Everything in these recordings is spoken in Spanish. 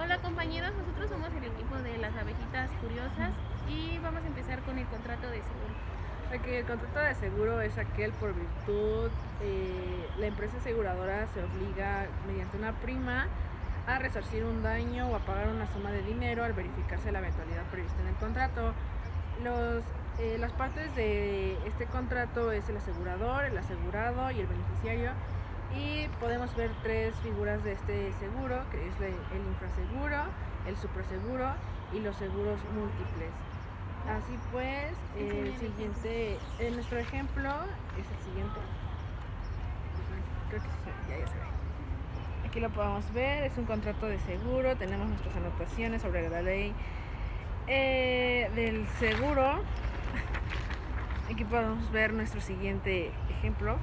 Hola compañeros, nosotros somos el equipo de las abejitas curiosas y vamos a empezar con el contrato de seguro. Aquí el contrato de seguro es aquel por virtud la empresa aseguradora se obliga mediante una prima a resarcir un daño o a pagar una suma de dinero al verificarse la eventualidad prevista en el contrato. Las partes de este contrato es el asegurador, el asegurado y el beneficiario, y podemos ver tres figuras de este seguro, que es el infraseguro, el supraseguro y los seguros múltiples. Así pues, nuestro ejemplo es el siguiente. Creo que ya se ve. Aquí lo podemos ver, es un contrato de seguro, tenemos nuestras anotaciones sobre la ley del seguro. Aquí podemos ver nuestro siguiente ejemplo.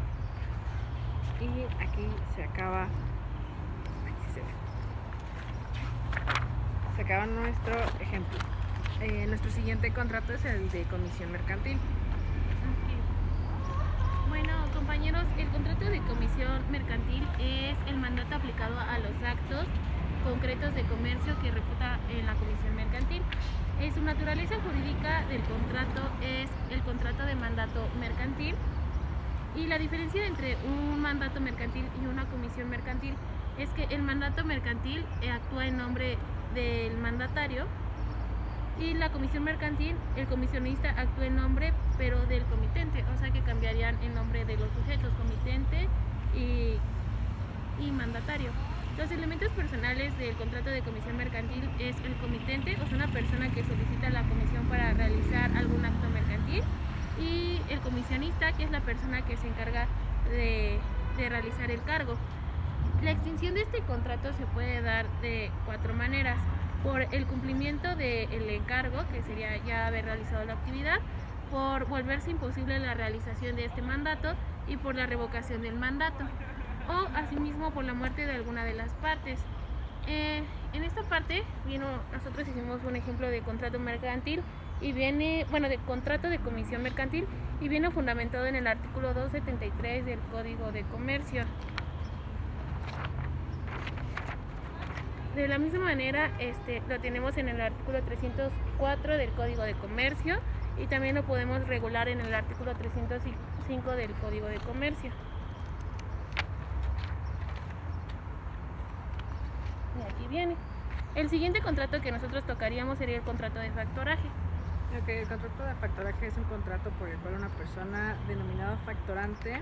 Y aquí se acaba. Aquí se ve. Se acaba nuestro ejemplo. Nuestro siguiente contrato es el de comisión mercantil. Bueno, compañeros, el contrato de comisión mercantil es el mandato aplicado a los actos concretos de comercio que reputa en la comisión mercantil. Su naturaleza jurídica del contrato es el contrato de mandato mercantil, y la diferencia entre un mandato mercantil y una comisión mercantil es que el mandato mercantil actúa en nombre del mandatario, y la comisión mercantil, el comisionista actúa en nombre pero del comitente, o sea que cambiarían el nombre de los sujetos, comitente y mandatario. Los elementos personales del contrato de comisión mercantil es el comitente, o sea, una persona que solicita la comisión para realizar algún acto mercantil, y el comisionista, que es la persona que se encarga de realizar el cargo. La extinción de este contrato se puede dar de 4 maneras: por el cumplimiento del encargo, que sería ya haber realizado la actividad, por volverse imposible la realización de este mandato y por la revocación del mandato, o asimismo por la muerte de alguna de las partes. En esta parte nosotros hicimos un ejemplo de contrato mercantil y de contrato de comisión mercantil, y viene fundamentado en el artículo 273 del Código de Comercio. De la misma manera, lo tenemos en el artículo 304 del Código de Comercio, y también lo podemos regular en el artículo 305 del Código de Comercio. Y aquí viene. El siguiente contrato que nosotros tocaríamos sería el contrato de factoraje. El contrato de factoraje es un contrato por el cual una persona denominada factorante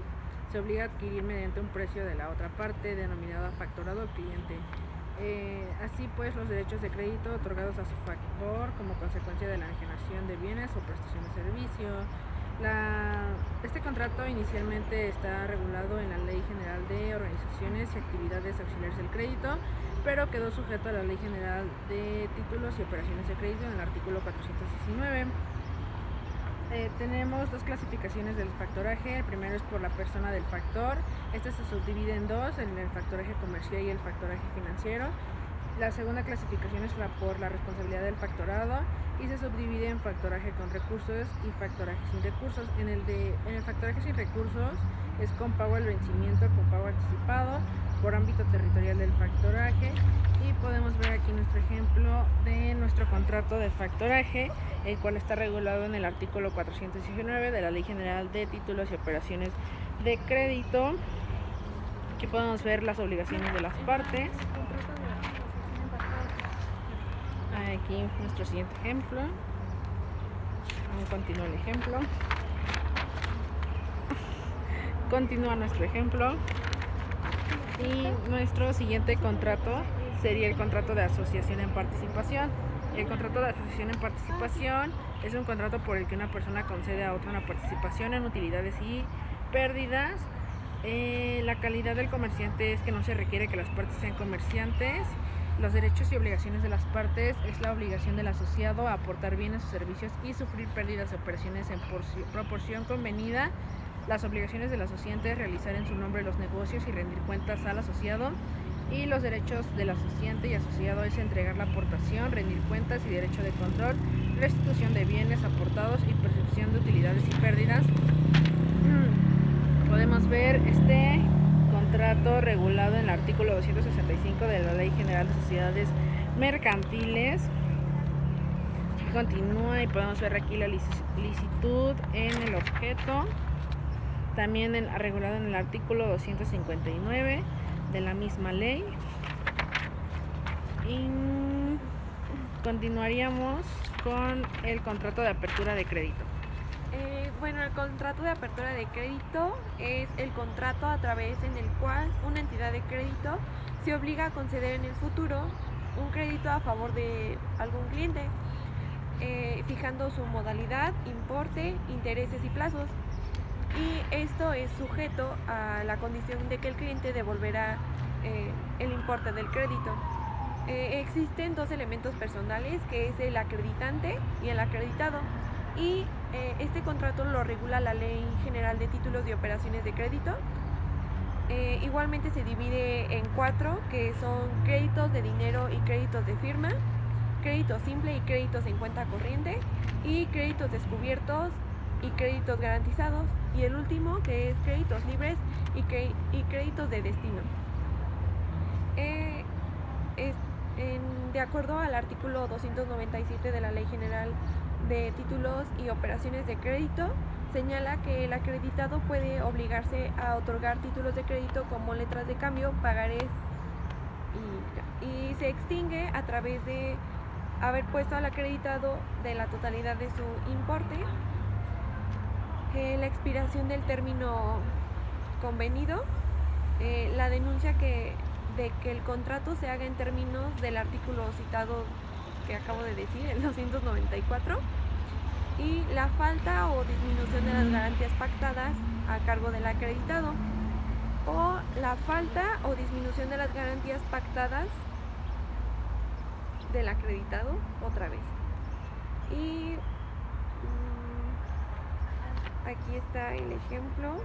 se obliga a adquirir mediante un precio de la otra parte, denominada factorado o cliente. Así pues, los derechos de crédito otorgados a su factor como consecuencia de la enajenación de bienes o prestación de servicio. Este contrato inicialmente está regulado en la Ley General de Organizaciones y Actividades Auxiliares del Crédito, pero quedó sujeto a la Ley General de Títulos y Operaciones de Crédito en el artículo 419. Tenemos dos clasificaciones del factoraje. El primero es por la persona del factor. Este se subdivide en dos, en el factoraje comercial y el factoraje financiero. La segunda clasificación es por la responsabilidad del factorado y se subdivide en factoraje con recursos y factoraje sin recursos. En el factoraje sin recursos es con pago al vencimiento, con pago anticipado, por ámbito territorial del factoraje, y podemos ver aquí nuestro ejemplo de nuestro contrato de factoraje, el cual está regulado en el artículo 419 de la Ley General de Títulos y Operaciones de Crédito. Aquí podemos ver las obligaciones de las partes. Aquí nuestro siguiente ejemplo. Continúa el ejemplo. Continúa nuestro ejemplo. Y nuestro siguiente contrato sería el contrato de asociación en participación. El contrato de asociación en participación es un contrato por el que una persona concede a otra una participación en utilidades y pérdidas. La calidad del comerciante es que no se requiere que las partes sean comerciantes. Los derechos y obligaciones de las partes es la obligación del asociado a aportar bienes o servicios y sufrir pérdidas o operaciones en proporción convenida. Las obligaciones del asociante es realizar en su nombre los negocios y rendir cuentas al asociado. Y los derechos del asociante y asociado es entregar la aportación, rendir cuentas y derecho de control, restitución de bienes aportados y percepción de utilidades y pérdidas. Podemos ver contrato regulado en el artículo 265 de la Ley General de Sociedades mercantiles. Continúa y podemos ver aquí la licitud en el objeto, también regulado en el artículo 259 de la misma ley. Y continuaríamos con el contrato de apertura de crédito. Bueno, el contrato de apertura de crédito es el contrato a través en el cual una entidad de crédito se obliga a conceder en el futuro un crédito a favor de algún cliente, fijando su modalidad, importe, intereses y plazos. Y esto es sujeto a la condición de que el cliente devolverá el importe del crédito. Existen dos elementos personales, que es el acreditante y el acreditado, y este contrato lo regula la Ley General de Títulos y Operaciones de Crédito. Igualmente se divide en 4, que son créditos de dinero y créditos de firma, crédito simple y créditos en cuenta corriente, y créditos descubiertos y créditos garantizados, y el último, que es créditos libres y créditos de destino. De acuerdo al artículo 297 de la Ley General de Títulos y Operaciones de Crédito, señala que el acreditado puede obligarse a otorgar títulos de crédito como letras de cambio, pagarés, y se extingue a través de haber puesto al acreditado de la totalidad de su importe, la expiración del término convenido, la denuncia de que el contrato se haga en términos del artículo citado que acabo de decir, el 294, y la falta o disminución de las garantías pactadas a cargo del acreditado, o la falta o disminución de las garantías pactadas del acreditado otra vez. Y aquí está el ejemplo.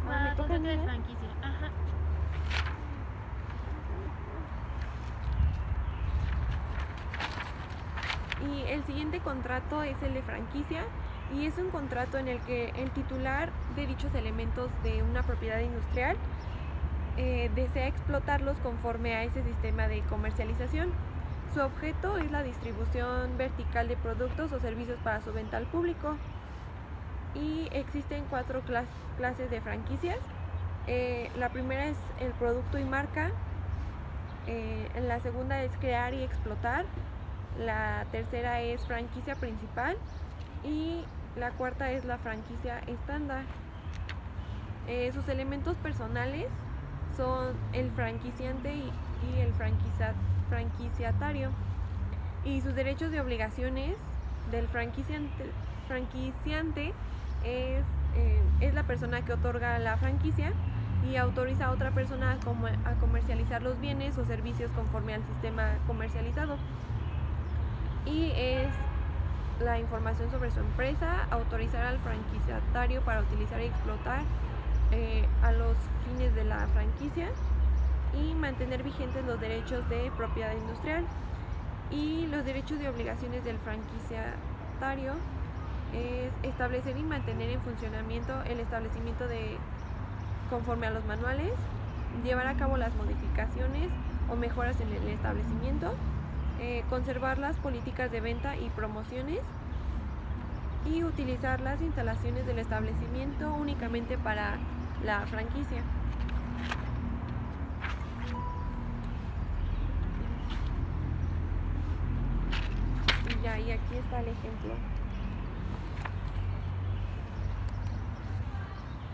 Contrato de franquicia. Ajá. Y el siguiente contrato es el de franquicia, y es un contrato en el que el titular de dichos elementos de una propiedad industrial desea explotarlos conforme a ese sistema de comercialización. Su objeto es la distribución vertical de productos o servicios para su venta al público. Y existen 4 clases de franquicias. La primera es el producto y marca, la segunda es crear y explotar, la tercera es franquicia principal y la cuarta es la franquicia estándar. Sus elementos personales son el franquiciante y el franquiciatario, y sus derechos y obligaciones del franquiciante es la persona que otorga la franquicia y autoriza a otra persona a comercializar los bienes o servicios conforme al sistema comercializado. Y es la información sobre su empresa, autorizar al franquiciatario para utilizar y explotar a los fines de la franquicia, y mantener vigentes los derechos de propiedad industrial. Y los derechos y obligaciones del franquiciatario es establecer y mantener en funcionamiento el establecimiento conforme a los manuales, llevar a cabo las modificaciones o mejoras en el establecimiento, conservar las políticas de venta y promociones, y utilizar las instalaciones del establecimiento únicamente para la franquicia. Y aquí está el ejemplo.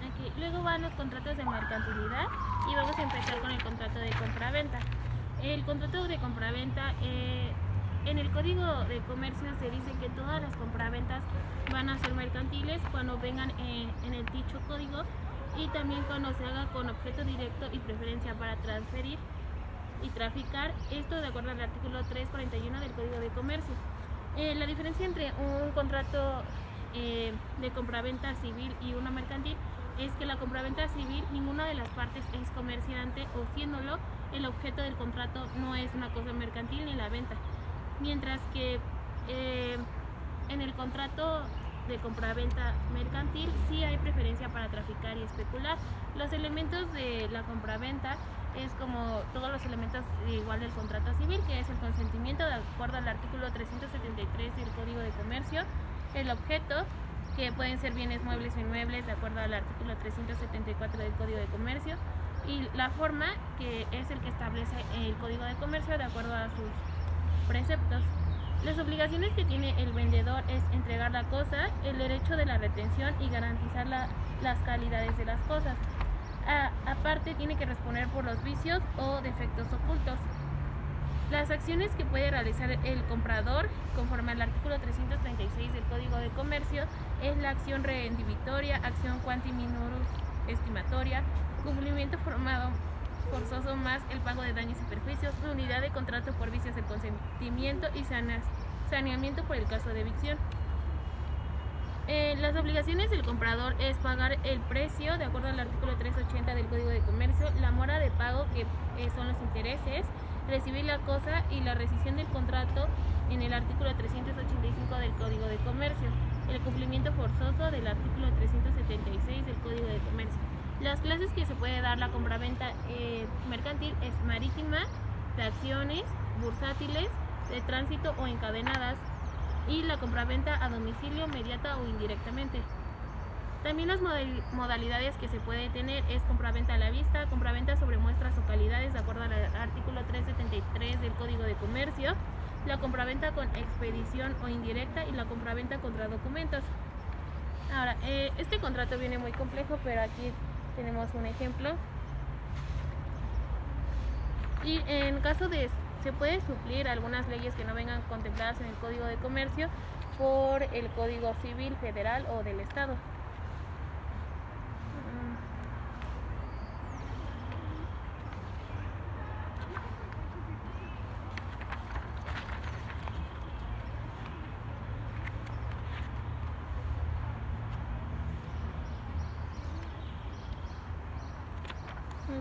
Aquí. Luego van los contratos de mercantilidad y vamos a empezar con el contrato de compraventa. El contrato de compraventa, en el Código de Comercio se dice que todas las compraventas van a ser mercantiles cuando vengan en el dicho código, y también cuando se haga con objeto directo y preferencia para transferir y traficar, esto de acuerdo al artículo 341 del Código de Comercio. La diferencia entre un contrato de compraventa civil y una mercantil es que la compraventa civil, ninguna de las partes es comerciante, o siéndolo, el objeto del contrato no es una cosa mercantil ni la venta, mientras que en el contrato de compraventa mercantil sí hay preferencia para traficar y especular. Los elementos de la compraventa es como todos los elementos igual del contrato civil, que es el consentimiento de acuerdo al artículo 373 del Código de Comercio, el objeto, que pueden ser bienes muebles o inmuebles de acuerdo al artículo 374 del Código de Comercio, y la forma, que es el que establece el Código de Comercio de acuerdo a sus preceptos. Las obligaciones que tiene el vendedor es entregar la cosa, el derecho de la retención y garantizar las calidades de las cosas. Aparte, tiene que responder por los vicios o defectos ocultos. Las acciones que puede realizar el comprador, conforme al artículo 336 del Código de Comercio, es la acción redimitoria, acción quanti minurus estimatoria, cumplimiento forzoso más el pago de daños y perjuicios, nulidad de contrato por vicios del consentimiento y saneamiento por el caso de evicción. Las obligaciones del comprador es pagar el precio de acuerdo al artículo 380 del Código de Comercio, la mora de pago, que son los intereses, recibir la cosa, y la rescisión del contrato en el artículo 385 del Código de Comercio, el cumplimiento forzoso del artículo 376 del Código de Comercio. Las clases que se puede dar la compraventa mercantil es marítima, de acciones, bursátiles, de tránsito o encadenadas, y la compraventa a domicilio, mediata o indirectamente. También las modalidades que se puede tener es compraventa a la vista, compraventa sobre muestras o calidades de acuerdo al artículo 373 del Código de Comercio, la compraventa con expedición o indirecta y la compraventa contra documentos. Ahora, este contrato viene muy complejo, pero aquí tenemos un ejemplo. Y en caso de se puede suplir algunas leyes que no vengan contempladas en el Código de Comercio por el Código Civil Federal o del Estado.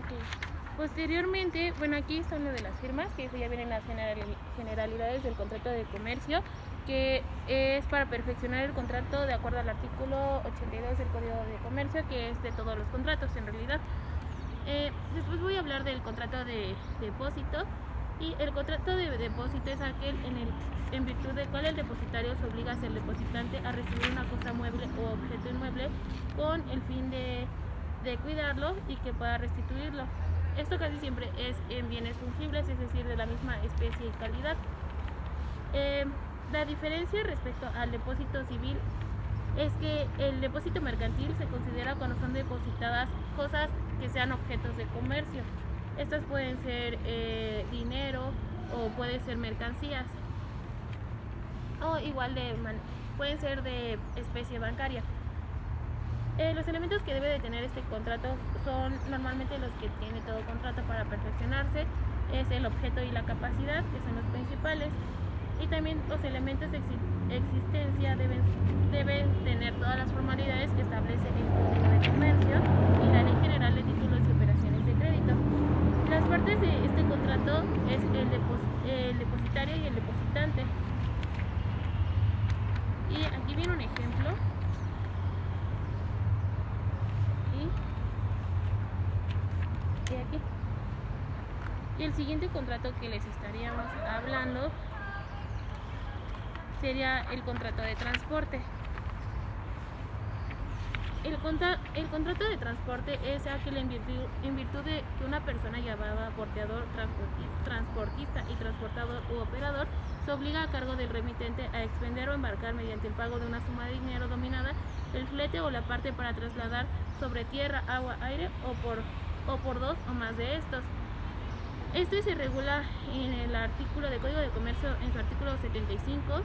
Okay. Posteriormente, bueno, aquí son lo de las firmas, que ya vienen las generalidades del contrato de comercio, que es para perfeccionar el contrato de acuerdo al artículo 82 del Código de Comercio, que es de todos los contratos en realidad. Después voy a hablar del contrato de depósito, y el contrato de depósito es aquel en virtud del cual el depositario se obliga a ser depositante a recibir una cosa mueble o objeto inmueble con el fin de cuidarlo y que pueda restituirlo. Esto casi siempre es en bienes fungibles, es decir, de la misma especie y calidad. La diferencia respecto al depósito civil es que el depósito mercantil se considera cuando son depositadas cosas que sean objetos de comercio. Estas pueden ser dinero o pueden ser mercancías, o igual pueden ser de especie bancaria. Los elementos que debe de tener este contrato son normalmente los que tiene todo contrato para perfeccionarse, es el objeto y la capacidad, que son los principales, y también los elementos de existencia deben tener todas las formalidades que establece el Código de Comercio y la Ley General de Títulos y Operaciones de Crédito. Las partes de este contrato es el depositario y el depositante. Y aquí viene un ejemplo. Y aquí. Y el siguiente contrato que les estaríamos hablando sería el contrato de transporte. El contrato de transporte es aquel en virtud de que una persona llamada porteador, transportista y transportador u operador se obliga a cargo del remitente a expender o embarcar mediante el pago de una suma de dinero dominada el flete o la parte para trasladar sobre tierra, agua, aire o por dos o más de estos. Esto se regula en el artículo de Código de Comercio, en su artículo 75,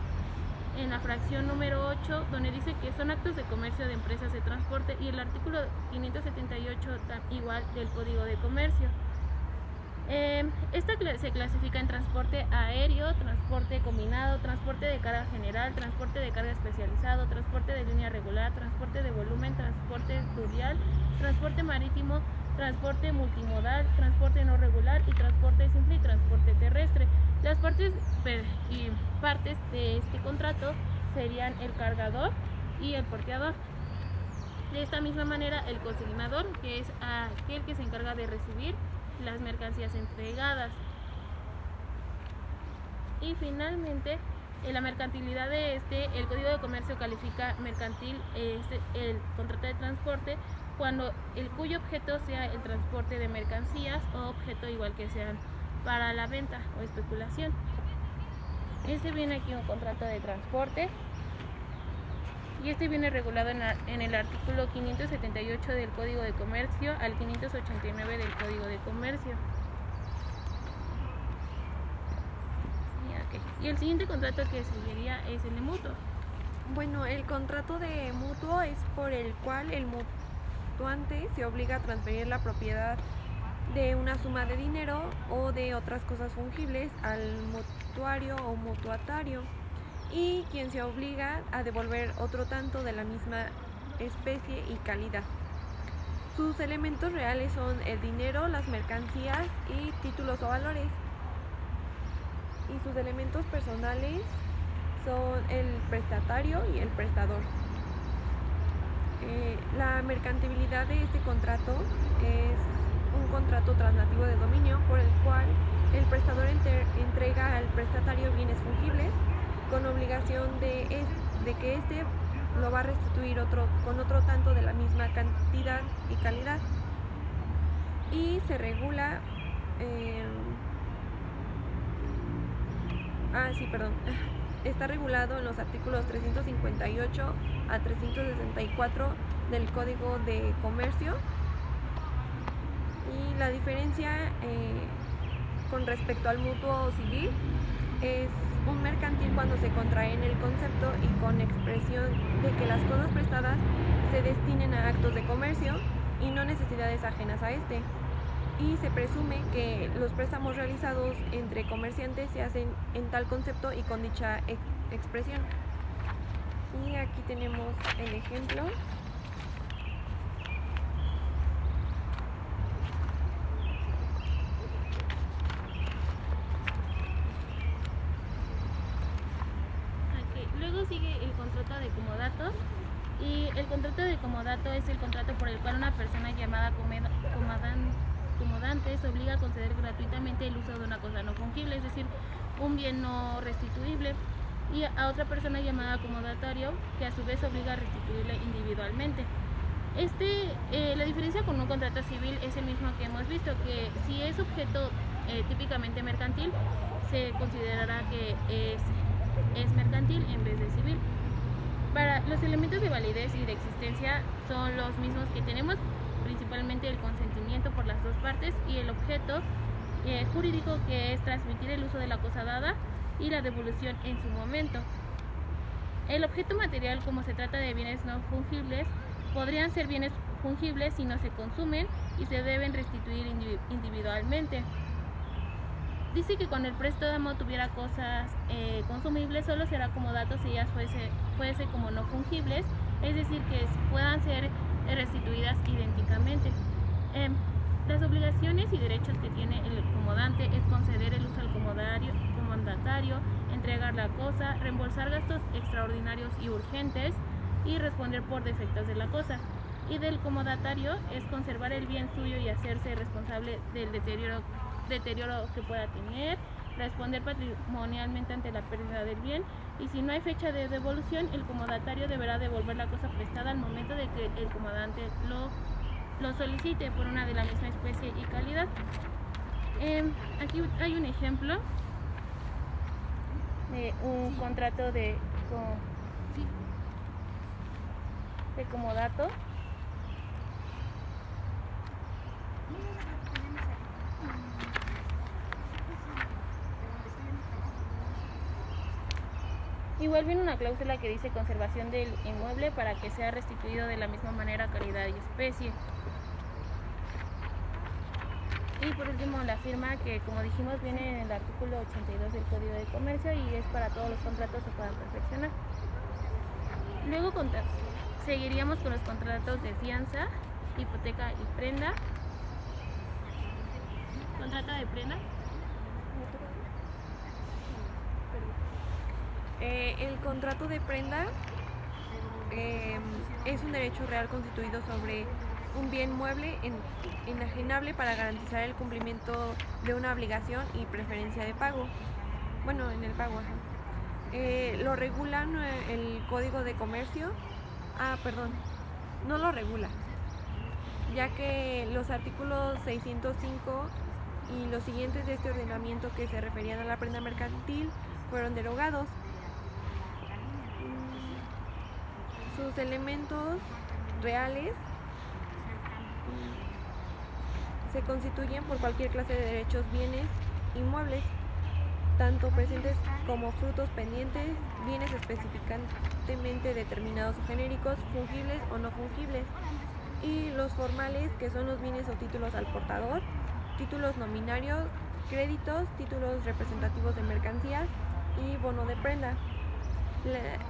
en la fracción número 8, donde dice que son actos de comercio de empresas de transporte, y el artículo 578 igual del Código de Comercio. Esta se clasifica en transporte aéreo, transporte combinado, transporte de carga general, transporte de carga especializado, transporte de línea regular, transporte de volumen, transporte fluvial, transporte marítimo, transporte multimodal, transporte no regular y transporte simple y transporte terrestre. Las partes de este contrato serían el cargador y el porteador. De esta misma manera, el consignador, que es aquel que se encarga de recibir las mercancías entregadas. Y finalmente, en la mercantilidad el Código de Comercio califica mercantil el contrato de transporte cuando el cuyo objeto sea el transporte de mercancías o objeto igual que sean para la venta o especulación. Viene aquí un contrato de transporte y viene regulado en el artículo 578 del Código de Comercio al 589 del Código de Comercio. Y el siguiente contrato que seguiría es el de mutuo. Bueno, el contrato de mutuo es por el cual el mutuante se obliga a transferir la propiedad de una suma de dinero o de otras cosas fungibles al mutuario o mutuatario, y quien se obliga a devolver otro tanto de la misma especie y calidad. Sus elementos reales son el dinero, las mercancías y títulos o valores. Y sus elementos personales son el prestatario y el prestador. La mercantilidad de este contrato es un contrato transnativo de dominio por el cual el prestador entrega al prestatario bienes fungibles con obligación de que éste lo va a restituir con otro tanto de la misma cantidad y calidad. Y se regula está regulado en los artículos 358 a 364 del Código de Comercio. Y la diferencia con respecto al mutuo civil es un mercantil cuando se contrae en el concepto y con expresión de que las cosas prestadas se destinen a actos de comercio y no necesidades ajenas a este. Y se presume que los préstamos realizados entre comerciantes se hacen en tal concepto y con dicha expresión. Y aquí tenemos el ejemplo. Luego sigue el contrato de comodato. Y el contrato de comodato es el contrato por el cual una persona llamada comodante se obliga a conceder gratuitamente el uso de una cosa no fungible, es decir, un bien no restituible, y a otra persona llamada comodatario, que a su vez obliga a restituirle individualmente. La diferencia con un contrato civil es el mismo que hemos visto, que si es objeto típicamente mercantil, se considerará que es mercantil en vez de civil. Para los elementos de validez y de existencia son los mismos que tenemos, principalmente el consentimiento por las dos partes y el objeto jurídico, que es transmitir el uso de la cosa dada y la devolución en su momento. El objeto material, como se trata de bienes no fungibles, podrían ser bienes fungibles si no se consumen y se deben restituir individualmente. Dice que cuando el préstamo tuviera cosas consumibles, solo será comodato si ellas fuese como no fungibles, es decir, que puedan ser restituidas idénticamente. Las obligaciones y derechos que tiene el comodante es conceder el uso al comodatario, entregar la cosa, reembolsar gastos extraordinarios y urgentes y responder por defectos de la cosa. Y del comodatario es conservar el bien suyo y hacerse responsable del deterioro que pueda tener, responder patrimonialmente ante la pérdida del bien, y si no hay fecha de devolución, el comodatario deberá devolver la cosa prestada al momento de que el comodante lo solicite por una de la misma especie y calidad. Aquí hay un ejemplo de un contrato de comodato. Igual viene una cláusula que dice conservación del inmueble para que sea restituido de la misma manera, calidad y especie. Y por último, la firma, que como dijimos viene en el artículo 82 del Código de Comercio y es para todos los contratos que puedan perfeccionar. Luego seguiríamos con los contratos de fianza, hipoteca y prenda. Contrato de prenda. El contrato de prenda es un derecho real constituido sobre un bien mueble enajenable para garantizar el cumplimiento de una obligación y preferencia de pago. Bueno, en el pago, ajá. Lo regulan el Código de Comercio. No lo regula, ya que los artículos 605 y los siguientes de este ordenamiento que se referían a la prenda mercantil fueron derogados. Sus elementos reales se constituyen por cualquier clase de derechos, bienes inmuebles, tanto presentes como frutos pendientes, bienes específicamente determinados o genéricos, fungibles o no fungibles, y los formales, que son los bienes o títulos al portador, títulos nominarios, créditos, títulos representativos de mercancías y bono de prenda.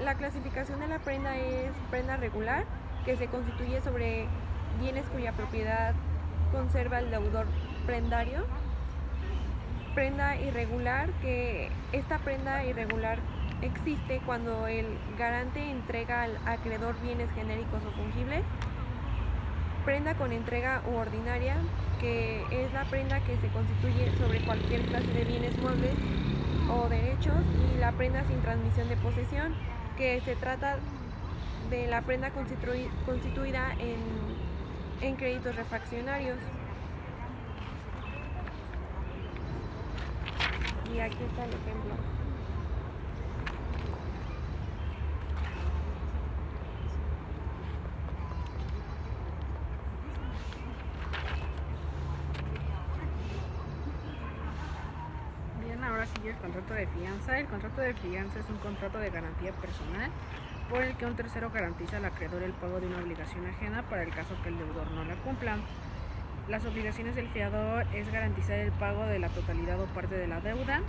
La clasificación de la prenda es prenda regular, que se constituye sobre bienes cuya propiedad conserva el deudor prendario. Prenda irregular, que esta prenda irregular existe cuando el garante entrega al acreedor bienes genéricos o fungibles. Prenda con entrega u ordinaria, que es la prenda que se constituye sobre cualquier clase de bienes muebles o derechos, y la prenda sin transmisión de posesión, que se trata de la prenda constituida en créditos refraccionarios. Y aquí está el ejemplo. Bien, ahora sigue el contrato de fianza. El contrato de fianza es un contrato de garantía personal por el que un tercero garantiza al acreedor el pago de una obligación ajena para el caso que el deudor no la cumpla. Las obligaciones del fiador es garantizar el pago de la totalidad o parte de la deuda,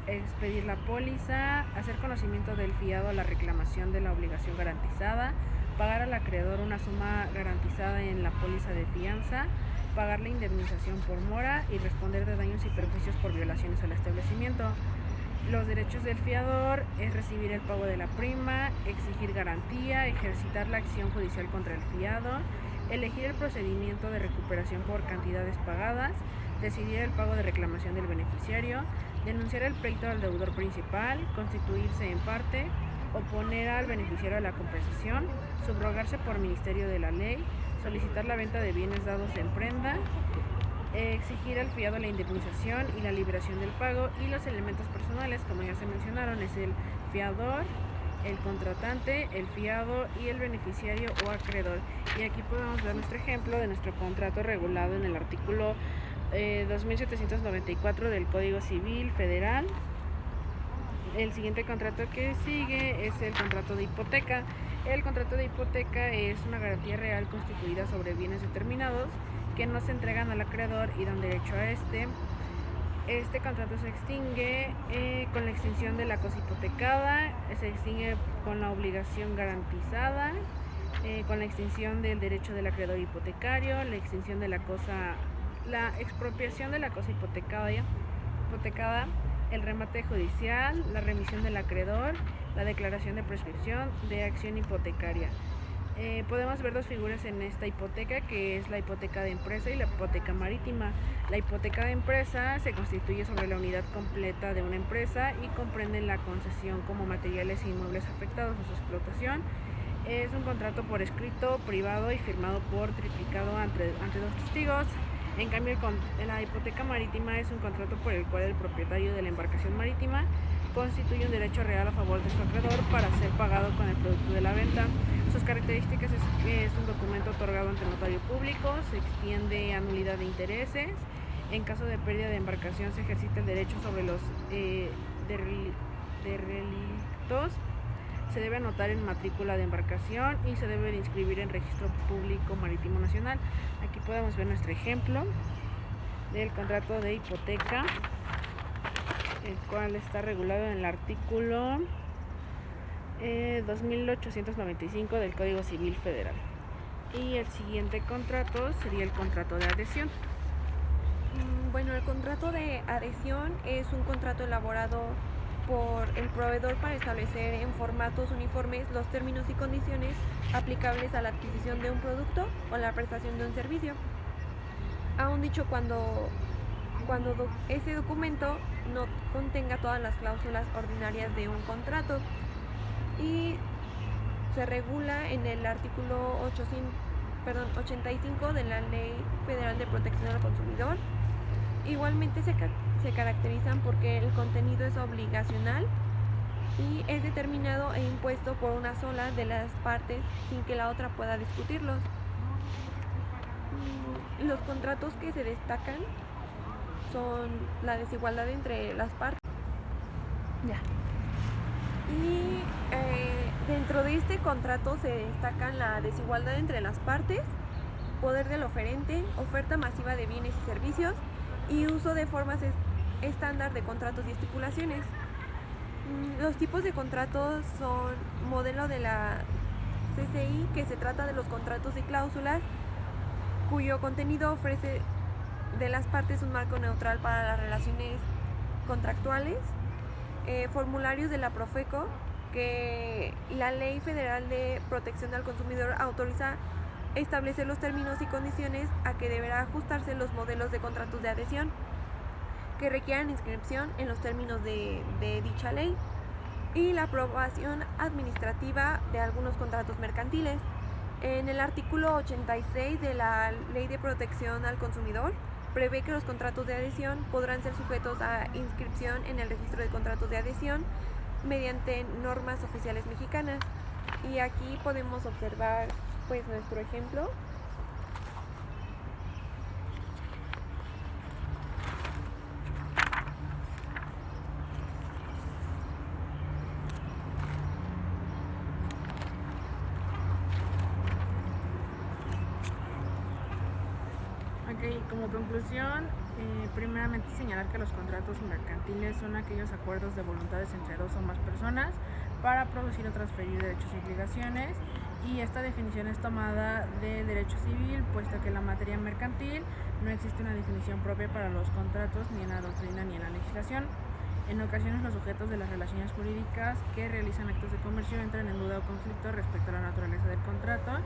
expedir la póliza, hacer conocimiento del fiado la reclamación de la obligación garantizada, pagar al acreedor una suma garantizada en la póliza de fianza, pagar la indemnización por mora y responder de daños y perjuicios por violaciones al establecimiento. Los derechos del fiador es recibir el pago de la prima, exigir garantía, ejercitar la acción judicial contra el fiado, elegir el procedimiento de recuperación por cantidades pagadas, decidir el pago de reclamación del beneficiario, denunciar el pleito al deudor principal, constituirse en parte, oponer al beneficiario a la compensación, subrogarse por ministerio de la ley, solicitar la venta de bienes dados en prenda, exigir al fiado la indemnización y la liberación del pago. Y los elementos personales, como ya se mencionaron, es el fiador, el contratante, el fiado y el beneficiario o acreedor. Y aquí podemos ver nuestro ejemplo de nuestro contrato regulado en el artículo 2794 del Código Civil Federal. El siguiente contrato que sigue es el contrato de hipoteca. El contrato de hipoteca es una garantía real constituida sobre bienes determinados que no se entregan al acreedor y dan derecho a este. Este contrato se extingue con la extinción de la cosa hipotecada, se extingue con la obligación garantizada, con la extinción del derecho del acreedor hipotecario, la extinción de la expropiación de la cosa hipotecada, el remate judicial, la remisión del acreedor, la declaración de prescripción de acción hipotecaria. Podemos ver dos figuras en esta hipoteca, que es la hipoteca de empresa y la hipoteca marítima. La hipoteca de empresa se constituye sobre la unidad completa de una empresa y comprende la concesión como materiales e inmuebles afectados a su explotación. Es un contrato por escrito, privado y firmado por triplicado ante dos testigos. En cambio, la hipoteca marítima es un contrato por el cual el propietario de la embarcación marítima constituye un derecho real a favor de su acreedor para ser pagado con el producto de la venta. Sus características es un documento otorgado ante notario público, se extiende a nulidad de intereses. En caso de pérdida de embarcación se ejercita el derecho sobre los derelictos. Se debe anotar en matrícula de embarcación y se debe de inscribir en registro público marítimo nacional. Aquí podemos ver nuestro ejemplo del contrato de hipoteca, el cual está regulado en el artículo 2895 del Código Civil Federal. Y el siguiente contrato sería el contrato de adhesión. Bueno, el contrato de adhesión es un contrato elaborado por el proveedor para establecer en formatos uniformes los términos y condiciones aplicables a la adquisición de un producto o la prestación de un servicio. Aún dicho cuando ese documento no contenga todas las cláusulas ordinarias de un contrato, y se regula en el artículo 85 de la Ley Federal de Protección al Consumidor. Igualmente se caracterizan porque el contenido es obligacional y es determinado e impuesto por una sola de las partes sin que la otra pueda discutirlos. Los contratos que se destacan son la desigualdad entre las partes. Ya. Y dentro de este contrato se destacan la desigualdad entre las partes, poder del oferente, oferta masiva de bienes y servicios y uso de formas estándar de contratos y estipulaciones. Los tipos de contratos son modelo de la CCI, que se trata de los contratos y cláusulas cuyo contenido ofrece de las partes un marco neutral para las relaciones contractuales. Formularios de la Profeco, que la Ley Federal de Protección al Consumidor autoriza establecer los términos y condiciones a que deberá ajustarse los modelos de contratos de adhesión que requieran inscripción en los términos de dicha ley, y la aprobación administrativa de algunos contratos mercantiles. En el artículo 86 de la Ley de Protección al Consumidor prevé que los contratos de adhesión podrán ser sujetos a inscripción en el registro de contratos de adhesión mediante normas oficiales mexicanas. Y aquí podemos observar pues nuestro ejemplo. Ok, como conclusión, primeramente señalar que los contratos mercantiles son aquellos acuerdos de voluntades entre dos o más personas para producir o transferir derechos y obligaciones, y esta definición es tomada de derecho civil, puesto que en la materia mercantil no existe una definición propia para los contratos ni en la doctrina ni en la legislación. En ocasiones los sujetos de las relaciones jurídicas que realizan actos de comercio entran en duda o conflicto respecto a la naturaleza del contrato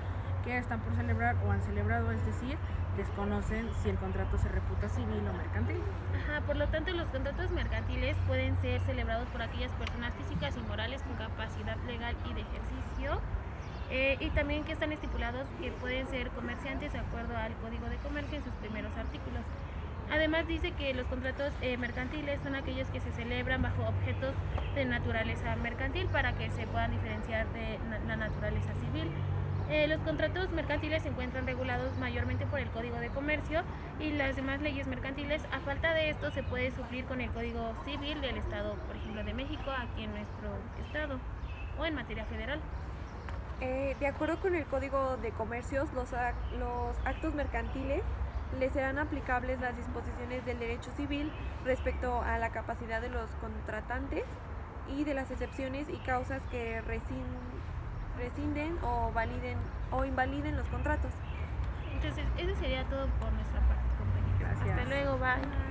que están por celebrar o han celebrado, es decir, desconocen si el contrato se reputa civil o mercantil. Por lo tanto, los contratos mercantiles pueden ser celebrados por aquellas personas físicas y morales con capacidad legal y de ejercicio, y también que están estipulados que pueden ser comerciantes de acuerdo al Código de Comercio en sus primeros artículos. Además dice que los contratos mercantiles son aquellos que se celebran bajo objetos de naturaleza mercantil para que se puedan diferenciar de la naturaleza civil. Los contratos mercantiles se encuentran regulados mayormente por el Código de Comercio y las demás leyes mercantiles. A falta de esto se puede suplir con el Código Civil del Estado, por ejemplo, de México, aquí en nuestro estado, o en materia federal. De acuerdo con el Código de Comercios, los actos mercantiles les serán aplicables las disposiciones del derecho civil respecto a la capacidad de los contratantes y de las excepciones y causas que rescinden o validen o invaliden los contratos. Entonces, eso sería todo por nuestra parte, compañeros. Gracias. Hasta luego, bye.